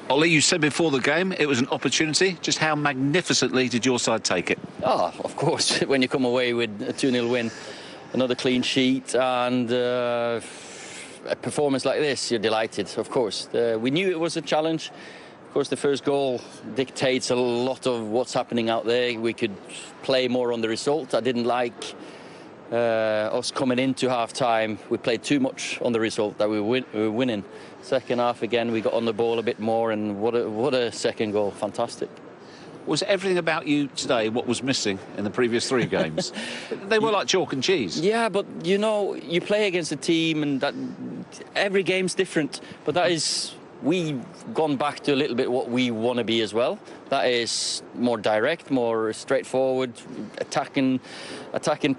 Ole, you said before the game it was an opportunity. Just how magnificently did your side take it? Oh, of course, when you come away with a 2-0 win, another clean sheet and a performance like this, you're delighted, of course. We knew it was a challenge. Of course, the first goal dictates a lot of what's happening out there. We could play more on the result. I didn't like us coming into half-time. We played too much on the result that we were winning. Second half, again, we got on the ball a bit more, and what a second goal. Fantastic. Was everything about you today what was missing in the previous 3 games? They were like chalk and cheese. Yeah, but, you know, you play against a team and that every game's different. But that is, we've gone back to a little bit what we want to be as well. That is more direct, more straightforward, attacking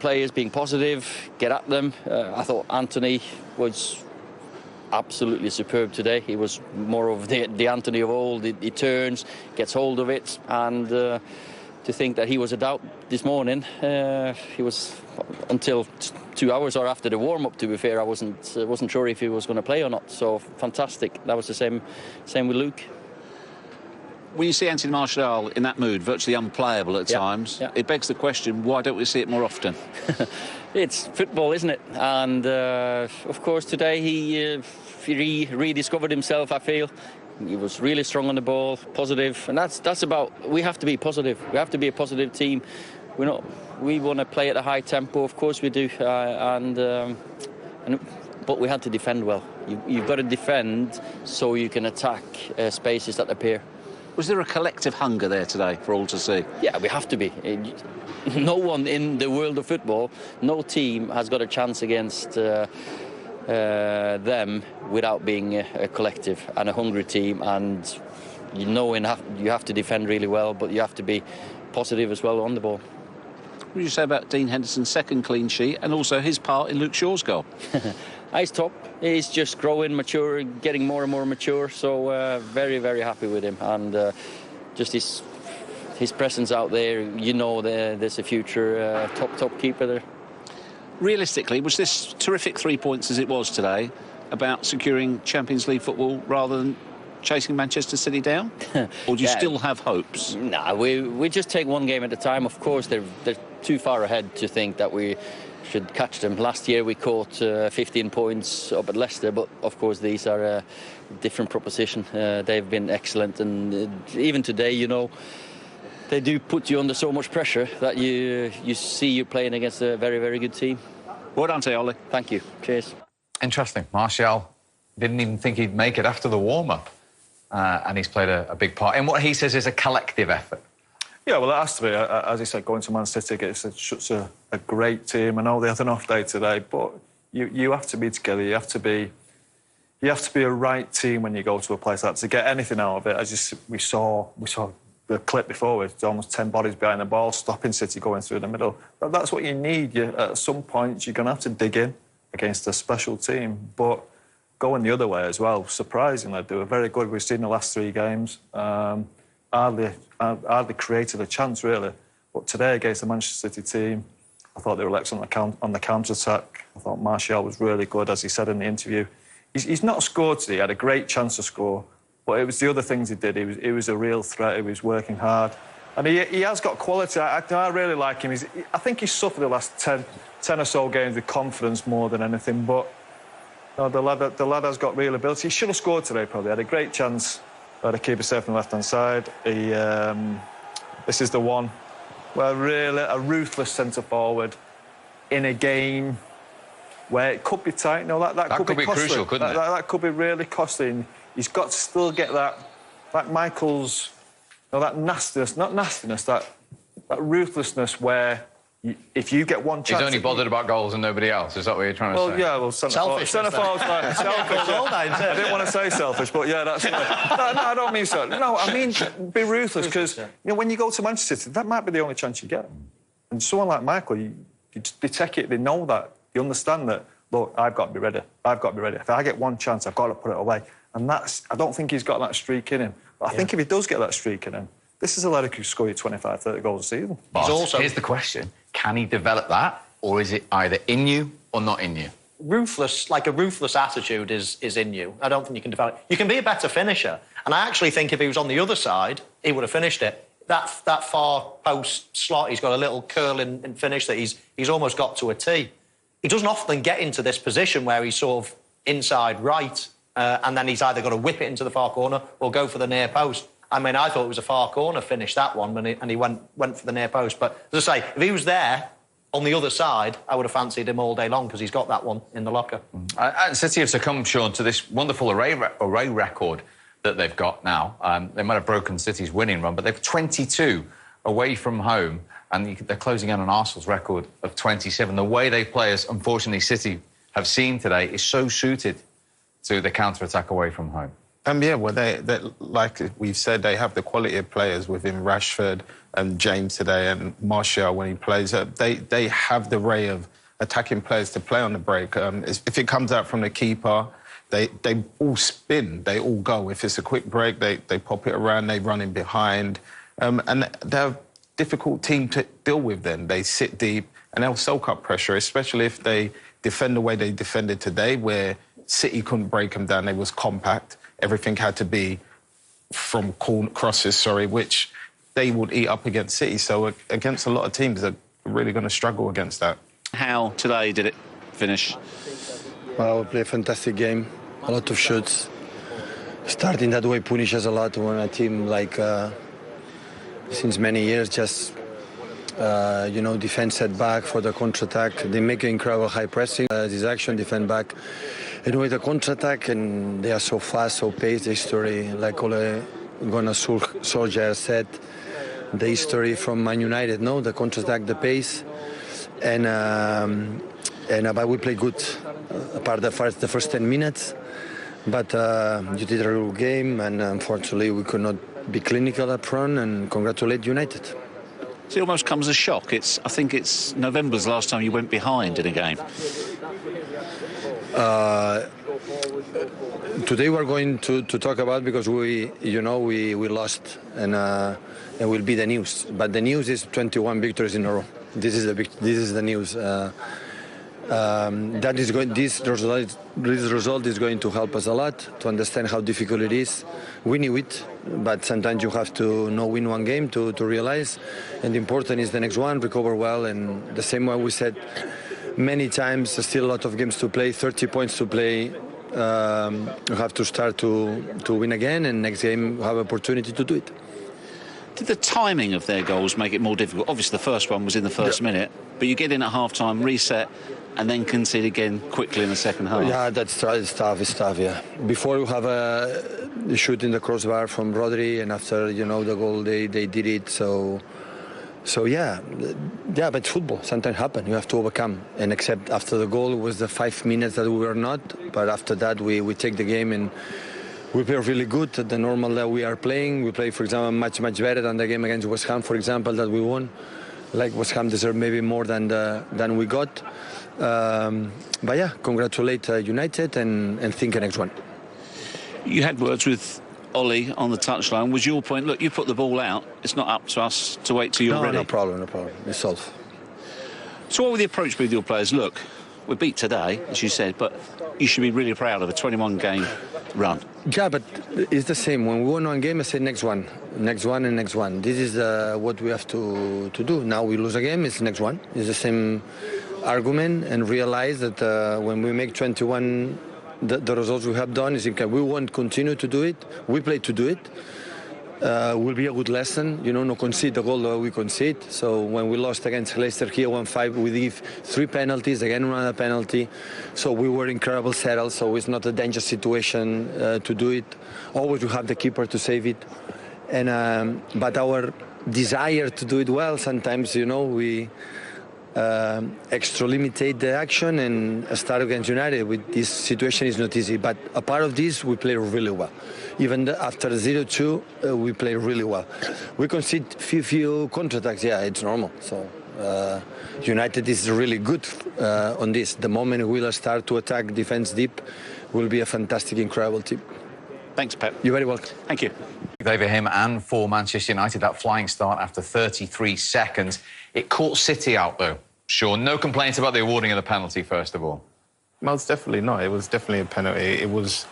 players, being positive, get at them. I thought Anthony was absolutely superb today. He was more of the Anthony of old. He turns, gets hold of it, and to think that he was a doubt this morning, he was until 2 hours or after the warm-up. To be fair, I wasn't sure if he was going to play or not. So fantastic. That was the same with Luke. When you see Anthony Martial in that mood, virtually unplayable at times, it begs the question: why don't we see it more often? It's football, isn't it? And of course today he rediscovered himself. I feel he was really strong on the ball, positive, and that's about. We have to be positive. We have to be a positive team. We want to play at a high tempo, of course we do, but we had to defend well. You've got to defend so you can attack spaces that appear. Was there a collective hunger there today for all to see? Yeah, we have to be. No one in the world of football, no team has got a chance against them without being a collective and a hungry team. And you know you have to defend really well, but you have to be positive as well on the ball. What did you say about Dean Henderson's second clean sheet and also his part in Luke Shaw's goal? He's top. He's just growing, mature, getting more and more mature. So very, very happy with him, and just his presence out there. You know, there's a future top keeper there. Realistically, was this terrific 3 points as it was today about securing Champions League football rather than chasing Manchester City down? Or do you still have hopes? No, we just take one game at a time. Of course, they're too far ahead to think that we should catch them. Last year we caught 15 points up at Leicester, but of course these are a different proposition. They've been excellent, and even today, you know, they do put you under so much pressure that you see you playing against a very, very good team. Well done to you, Ole. Thank you. Cheers. Interesting. Martial didn't even think he'd make it after the warm-up, and he's played a big part in what he says is a collective effort. Yeah, well, it has to be. As he said, going to Man City against such a great team. I know they had an off day today, but you have to be together. You have to be a right team when you go to a place like that to get anything out of it. As we saw the clip before with almost 10 bodies behind the ball, stopping City going through the middle. That's what you need. At some point, you're going to have to dig in against a special team, but going the other way as well. Surprisingly, they were very good. We've seen the last 3 games. Hardly created a chance, really. But today, against the Manchester City team, I thought they were excellent on the counter-attack. I thought Martial was really good, as he said in the interview. He's not scored today. He had a great chance to score, but it was the other things he did. He was a real threat. He was working hard. And he has got quality. I really like him. I think he's suffered the last 10 or so games with confidence more than anything, but no, the lad has got real ability. He should have scored today, probably. Had a great chance. Had a keeper safe on the left-hand side. This is the one where really a ruthless centre-forward in a game where it could be tight. No, that could be costly. Crucial, couldn't it? That could be really costly. And he's got to still get that Michael's, that nastiness, not nastiness, that ruthlessness where if you get one chance... He's only bothered about goals and nobody else, is that what you're trying to say? Well, yeah, well, centre-forward's like selfish. I didn't want to say selfish, but yeah, that's... No, I don't mean so. No, I mean be ruthless, because when you go to Manchester City, that might be the only chance you get. And someone like Michael, they take it, they know that, they understand that, look, I've got to be ready. I've got to be ready. If I get one chance, I've got to put it away. And I don't think he's got that streak in him. But I think if he does get that streak in him, this is a lad who could score you 25, 30 goals a season. But here's the question. Can he develop that, or is it either in you or not in you? ruthless, like a ruthless attitude is in you. I don't think you can develop it. You can be a better finisher. And I actually think if he was on the other side, he would have finished it. That far post slot, he's got a little curl in finish that he's almost got to a T. He doesn't often get into this position where he's sort of inside right, and then he's either got to whip it into the far corner or go for the near post. I mean, I thought it was a far corner finish, that one, and he went for the near post. But as I say, if he was there on the other side, I would have fancied him all day long because he's got that one in the locker. And City have succumbed, Sean, to this wonderful away record that they've got now. They might have broken City's winning run, but they've 22 away from home, and they're closing in on Arsenal's record of 27. The way they play, as unfortunately City have seen today, is so suited to the counter-attack away from home. Yeah, well, they like we've said, they have the quality of players within Rashford and James today, and Martial when he plays. They have the array of attacking players to play on the break. If it comes out from the keeper, they all spin, they all go. If it's a quick break, they pop it around, they run in behind. And they're a difficult team to deal with then. They sit deep and they'll soak up pressure, especially if they defend the way they defended today, where City couldn't break them down. They was compact. Everything had to be from crosses, which they would eat up against City. So against a lot of teams, they're really going to struggle against that. How today did it finish? Well, we played a fantastic game, a lot of shots. Starting that way punishes a lot when a team like, since many years, just, defend set back for the counter-attack. They make an incredible high pressing, this action, defend back. And with the counter-attack, and they are so fast, so paced, the history, like Ole Gunnar Solskjaer said, the history from Man United, no? The counter-attack, the pace. But we played good, apart the first 10 minutes. But you did a real game, and unfortunately we could not be clinical up front, and congratulate United. So it almost comes as a shock. I think it's November's last time you went behind in a game. Today we're going to talk about, because we lost, and it will be the news. But the news is 21 victories in a row. This is the news. This result is going to help us a lot to understand how difficult it is. We knew it, but sometimes you have to win one game to realize. And the important is the next one, recover well, and the same way we said many times, still a lot of games to play, 30 points to play. You have to start to win again, and next game you have opportunity to do it. Did the timing of their goals make it more difficult? Obviously, the first one was in the first minute, but you get in at half-time, reset, and then concede again quickly in the second half. Yeah, it's tough, yeah. Before you have a shoot in the crossbar from Rodri, and after, the goal, they did it, so yeah, but it's football. Sometimes happen. You have to overcome. And except after the goal, it was the 5 minutes that we were not. But after that, we take the game and we play really good at the normal that we are playing. We play, for example, much better than the game against West Ham, for example, that we won. Like West Ham deserved maybe more than we got. But yeah, congratulate United and think the next one. You had words with Ole on the touchline. Was your point, look, you put the ball out, it's not up to us to wait till you're ready? No problem. It's solved. So what would the approach be with your players? Look, we beat today, as you said, but you should be really proud of a 21-game run. Yeah, but it's the same. When we win one game, I say next one. This is what we have to do. Now we lose a game, it's next one. It's the same argument, and realize that when we make 21, the results we have done is we won't continue to do it. We play to do it. Will be a good lesson, no concede the goal that we concede. So when we lost against Leicester here 1-5, we give 3 penalties, again another penalty. So we were incredible settled, so it's not a dangerous situation to do it. Always we have the keeper to save it. And but our desire to do it well, sometimes, we extra limitate the action and start against United. With this situation is not easy, but a part of this we play really well. Even after 0-2, we play really well. We concede few counterattacks. Yeah, it's normal. So United is really good on this. The moment we'll start to attack defense deep, will be a fantastic, incredible team. Thanks, Pep. You're very welcome. Thank you. Over him and for Manchester United, that flying start after 33 seconds. It caught City out, though. Sure, no complaints about the awarding of the penalty, first of all. Most definitely not. It was definitely a penalty. It was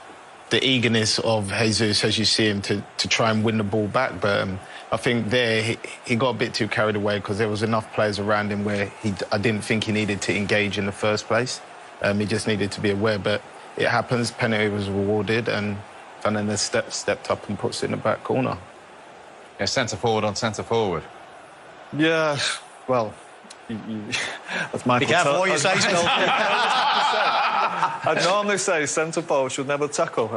the eagerness of Jesus, as you see him, to try and win the ball back. But I think there he got a bit too carried away because there was enough players around him where I didn't think he needed to engage in the first place. He just needed to be aware. But it happens. Penalty was rewarded, and then the stepped up and puts it in the back corner. Yeah, centre forward on centre forward. Yeah, well, that's Michael. Be careful what you say, Scholes. I'd normally say centre forward should never tackle.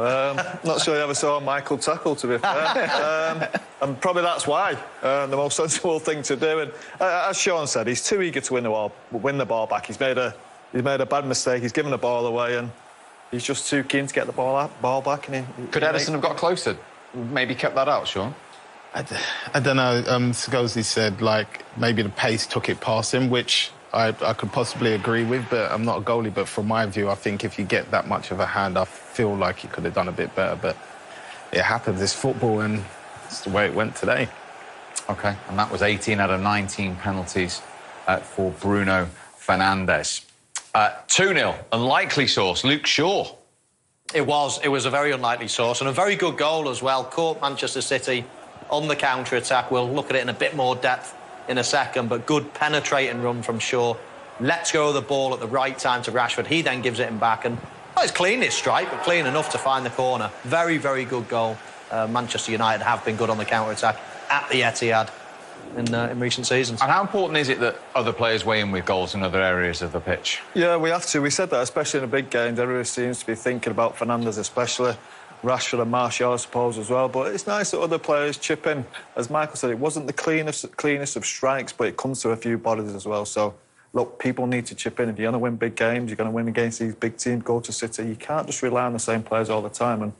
Not sure you ever saw Michael tackle, to be fair. And probably that's why the most sensible thing to do. And as Sean said, he's too eager to win the ball back. He's made a bad mistake. He's given the ball away, and he's just too keen to get the ball back. And Could Ederson have got closer? Maybe kept that out, Sean? I don't know. Scholes said, like, maybe the pace took it past him, which I could possibly agree with, but I'm not a goalie. But from my view, I think if you get that much of a hand, I feel like he could have done a bit better. But it happens. It's football, and it's the way it went today. OK, and that was 18 out of 19 penalties for Bruno Fernandes. 2-0, unlikely source, Luke Shaw. It was a very unlikely source and a very good goal as well. Caught Manchester City on the counter-attack. We'll look at it in a bit more depth in a second, but good penetrating run from Shaw. Lets go of the ball at the right time to Rashford. He then gives it him back, and it's clean, this strike, but clean enough to find the corner. Very, very good goal. Manchester United have been good on the counter-attack at the Etihad in recent seasons. And how important is it that other players weigh in with goals in other areas of the pitch? Yeah, we have to. We said that, especially in the big games. Everybody seems to be thinking about Fernandes especially. Rashford and Martial, I suppose, as well. But it's nice that other players chip in. As Michael said, it wasn't the cleanest of strikes, but it comes to a few bodies as well. So, look, people need to chip in. If you're going to win big games, you're going to win against these big teams, go to City. You can't just rely on the same players all the time. And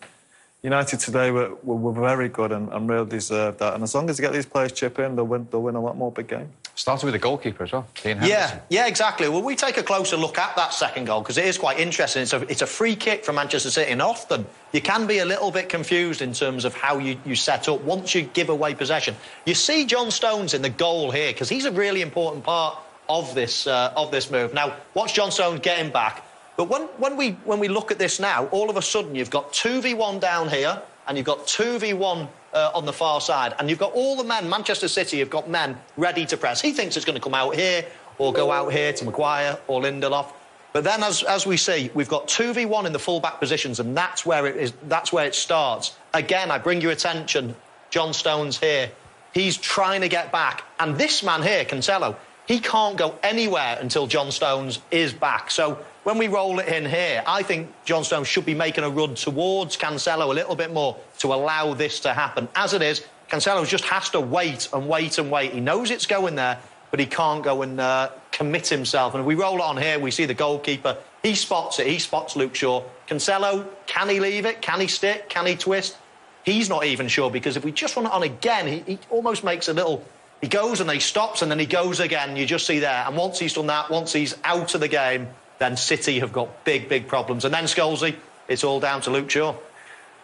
United today were very good and really deserved that. And as long as they get these players chip in, they'll win a lot more big games. Started with the goalkeeper as well, Ian Henderson. Yeah, exactly. Well, we take a closer look at that second goal because it is quite interesting. It's a free kick from Manchester City, and often you can be a little bit confused in terms of how you set up once you give away possession. You see John Stones in the goal here because he's a really important part of this move. Now, watch John Stones getting back. But when we look at this now, all of a sudden you've got 2v1 down here and you've got 2v1 on the far side, and you've got all the men. Manchester City have got men ready to press. He thinks it's going to come out here or go out here to Maguire or Lindelof. But then, as we see, we've got 2v1 in the full-back positions, and that's where it is. That's where it starts. Again, I bring your attention, John Stones here. He's trying to get back, and this man here, Cancelo, he can't go anywhere until John Stones is back. So when we roll it in here, I think John Stones should be making a run towards Cancelo a little bit more to allow this to happen. As it is, Cancelo just has to wait and wait and wait. He knows it's going there, but he can't go and commit himself. And if we roll it on here, we see the goalkeeper. He spots it. He spots Luke Shaw. Cancelo, can he leave it? Can he stick? Can he twist? He's not even sure, because if we just run it on again, he almost makes a little... He goes and then he stops and then he goes again. You just see there. And once he's done that, once he's out of the game, then City have got big, big problems. And then, Scholesy, it's all down to Luke Shaw.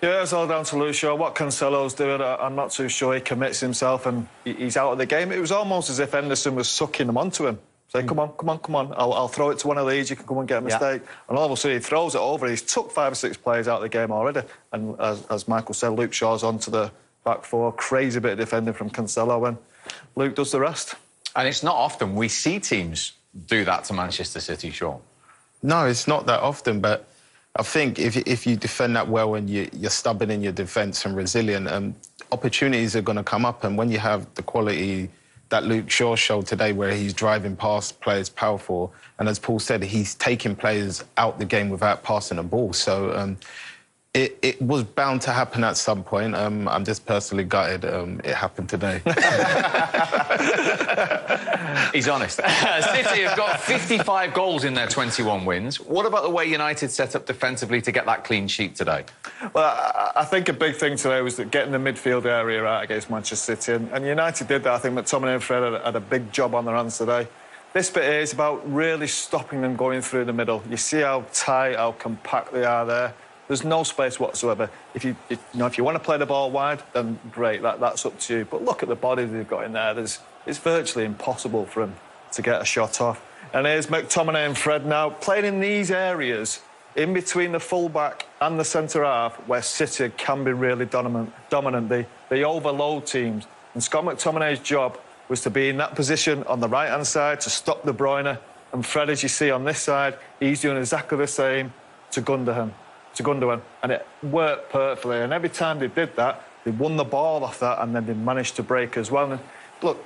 Yeah, it's all down to Luke Shaw. What Cancelo's doing, I'm not too sure. He commits himself and he's out of the game. It was almost as if Henderson was sucking them onto him. Say, come on. I'll throw it to one of these. You can come and get a mistake. Yeah. And all of a sudden, he throws it over. He's took 5 or 6 players out of the game already. And as Michael said, Luke Shaw's onto the back four. Crazy bit of defending from Cancelo, and Luke does the rest. And it's not often we see teams do that to Manchester City, Sean. No, it's not that often, but I think if you defend that well and you're stubborn in your defence and resilient, opportunities are going to come up. And when you have the quality that Luke Shaw showed today, where he's driving past players powerful, and as Paul said, he's taking players out the game without passing a ball. So it was bound to happen at some point. I'm just personally gutted it happened today. He's honest. City have got 55 goals in their 21 wins. What about the way United set up defensively to get that clean sheet today? Well, I think a big thing today was that getting the midfield area out against Manchester City, and United did that. I think McTominay and Fred had a big job on their hands today. This bit here is about really stopping them going through the middle. You see how tight, how compact they are there. There's no space whatsoever. If you want to play the ball wide, then great, that's up to you. But look at the body they've got in there. It's virtually impossible for them to get a shot off. And here's McTominay and Fred now, playing in these areas, in between the full-back and the centre-half, where City can be really dominant. They overload teams. And Scott McTominay's job was to be in that position on the right-hand side to stop De Bruyne. And Fred, as you see on this side, he's doing exactly the same to Gundogan. And it worked perfectly. And every time they did that, they won the ball off that, and then they managed to break as well. And look,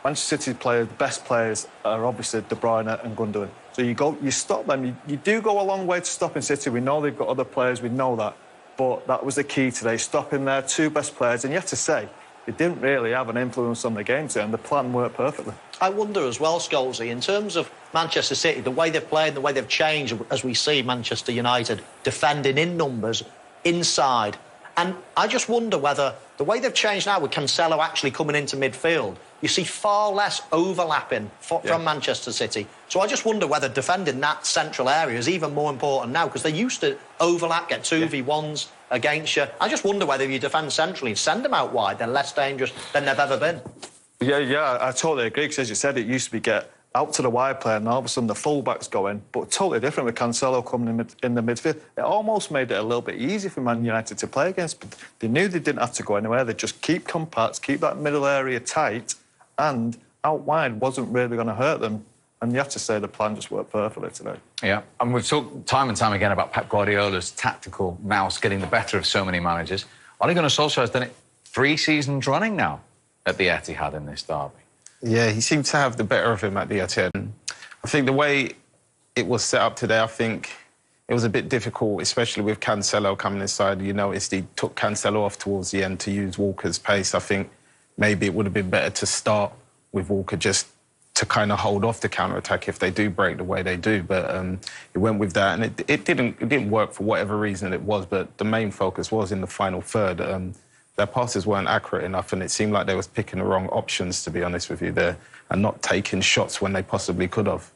Manchester City players, the best players, are obviously De Bruyne and Gundogan. So you stop them. You do go a long way to stopping City. We know they've got other players, we know that. But that was the key today, stopping their two best players. And you have to say, they didn't really have an influence on the game today, and the plan worked perfectly. I wonder as well, Scholes, in terms of Manchester City, the way they've played, the way they've changed, as we see Manchester United defending in numbers, inside. And I just wonder whether the way they've changed now with Cancelo actually coming into midfield, you see far less overlapping from Manchester City. So I just wonder whether defending that central area is even more important now, because they used to overlap, get 2v1s against you. I just wonder whether you defend centrally and send them out wide, they're less dangerous than they've ever been. Yeah, I totally agree, because as you said, it used to be get out to the wide player and all of a sudden the full-back's going, but totally different with Cancelo coming in the midfield. It almost made it a little bit easy for Man United to play against, but they knew they didn't have to go anywhere. They'd just keep compact, keep that middle area tight, and out wide wasn't really going to hurt them. And you have to say the plan just worked perfectly today. Yeah, and we've talked time and time again about Pep Guardiola's tactical mouse getting the better of so many managers. Ole Gunnar Solskjaer has done it 3 seasons running now at the Etihad in this derby. Yeah, he seemed to have the better of him at the Etihad. I think the way it was set up today, I think it was a bit difficult, especially with Cancelo coming inside. You noticed he took Cancelo off towards the end to use Walker's pace. I think maybe it would have been better to start with Walker just to kind of hold off the counter-attack if they do break the way they do. But it went with that, and it didn't work for whatever reason it was, but the main focus was in the final third. Their passes weren't accurate enough, and it seemed like they was picking the wrong options, to be honest with you, there, and not taking shots when they possibly could have.